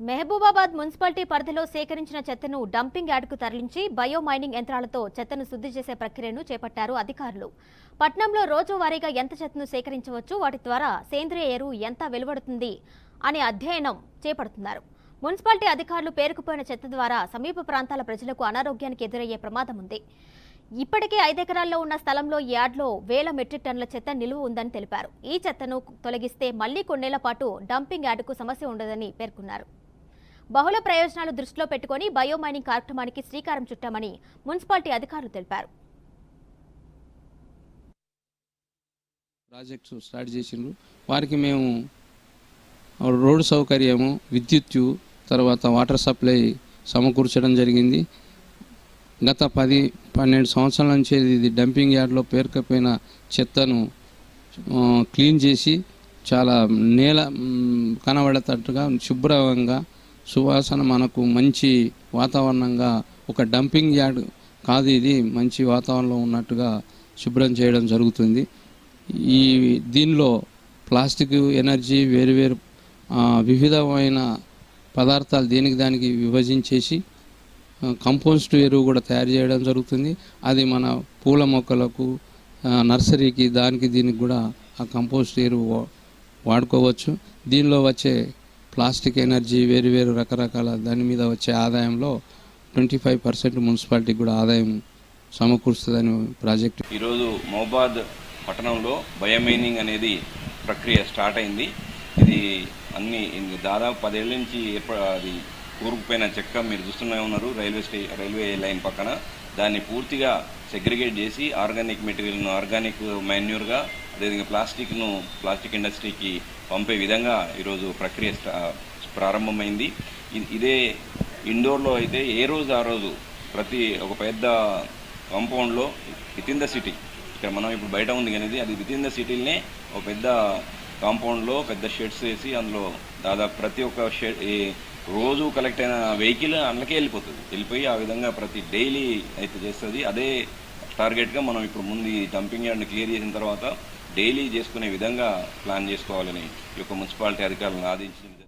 Mahabubabad municipality పరిధిలో సేకరించిన చెత్తను డంపింగ్ యార్డుకు తరలించి బయో మైనింగ్ యంత్రాలతో చెత్తను శుద్ధి చేసే ప్రక్రియను చేపట్టారు అధికారులు. పట్నంలో రోజువారీగా ఎంత చెత్తను సేకరించవచ్చు, వాటి ద్వారా సేంద్రియ ఎరువు ఎంత వెలువడుతుంది అనే అధ్యయనం చేపడుతున్నారు. మున్సిపాలిటీ అధికారులు పేరుకుపోయిన చెత్త ద్వారా సమీప ప్రాంతాల ప్రజలకు అనారోగ్యానికి ఎదురయ్యే ప్రమాదం ఉంది. ఇప్పటికే 5 ఎకరాల్లో ఉన్న స్థలంలో యార్డ్లో 1000 మెట్రిక్ టన్నుల చెత్త నిలువ ఉందని తెలిపారు. ఈ చెత్తను తొలగిస్తే మళ్లీ కొన్నేళ్ల పాటు డంపింగ్ యార్డుకు సమస్య ఉండదని పేర్కొన్నారు. బహుళ ప్రయోజనాలు దృష్టిలో పెట్టుకుని బయో మైనింగ్ కార్యక్రమానికి శ్రీకారం చుట్టామని మున్సిపాలిటీ అధికారులు తెలిపారు. ప్రాజెక్ట్స్ స్టార్ట్ చేసిండ్రు. వారికి మేము రోడ్డు సౌకర్యము, విద్యుత్, తర్వాత వాటర్ సప్లై సమకూర్చడం జరిగింది. గత 10-12 సంవత్సరాల నుంచి ఇది డంపింగ్ యార్డ్లో పేరుకపోయిన చెత్తను క్లీన్ చేసి చాలా నేల కనబడేటట్టుగా శుభ్రంగా సువాసన మనకు మంచి వాతావరణంగా ఒక డంపింగ్ యార్డ్ కాదు, ఇది మంచి వాతావరణంలో ఉన్నట్టుగా శుభ్రం చేయడం జరుగుతుంది. దీనిలో ప్లాస్టిక్, ఎనర్జీ, వేరువేరు వివిధమైన పదార్థాలు దానికి విభజించేసి కంపోస్ట్ ఎరువు కూడా తయారు చేయడం జరుగుతుంది. అది మన పూల మొక్కలకు, నర్సరీకి, దీనికి కూడా ఆ కంపోస్ట్ ఎరువు వాడుకోవచ్చు. దీనిలో వచ్చే ప్లాస్టిక్, ఎనర్జీ, వేరు రకరకాల దాని మీద వచ్చే ఆదాయంలో 25% మున్సిపాలిటీకి కూడా ఆదాయం సమకూరుస్తుందని ప్రాజెక్టు. ఈరోజు మహబూబాబాద్ పట్టణంలో బయోమైనింగ్ అనేది ప్రక్రియ స్టార్ట్ అయింది. ఇది దాదాపు 10 ఏళ్ళ నుంచి అది కూరుకుపోయిన చెక్క మీరు చూస్తూనే ఉన్నారు. రైల్వే లైన్ పక్కన దాన్ని పూర్తిగా సెగ్రిగేట్ చేసి ఆర్గానిక్ మెటీరియల్ను ఆర్గానిక్ మాన్యూర్గా, అదేవిధంగా ప్లాస్టిక్ ఇండస్ట్రీకి పంపే విధంగా ఈరోజు ప్రక్రియ ప్రారంభమైంది. ఇదే ఇండోర్లో అయితే ఏ రోజు ఆ రోజు ప్రతి ఒక పెద్ద కాంపౌండ్లో వితిన్ ద సిటీ, ఇక్కడ మనం ఇప్పుడు బయట ఉంది కానీ అది వితిన్ ద సిటీలనే ఒక పెద్ద కాంపౌండ్లో పెద్ద షెడ్స్ వేసి అందులో దాదాపు ప్రతి ఒక్క షెడ్ రోజు కలెక్ట్ అయిన వెహికల్ అందులోకే వెళ్ళిపోయి ఆ విధంగా ప్రతి డైలీ అయితే చేస్తుంది. అదే టార్గెట్గా మనం ఇప్పుడు ముందు ఈ డంపింగ్ యార్డ్ని క్లియర్ చేసిన తర్వాత డైలీ చేసుకునే విధంగా ప్లాన్ చేసుకోవాలని ఈ యొక్క మున్సిపాలిటీ అధికారులను ఆదేశించింది.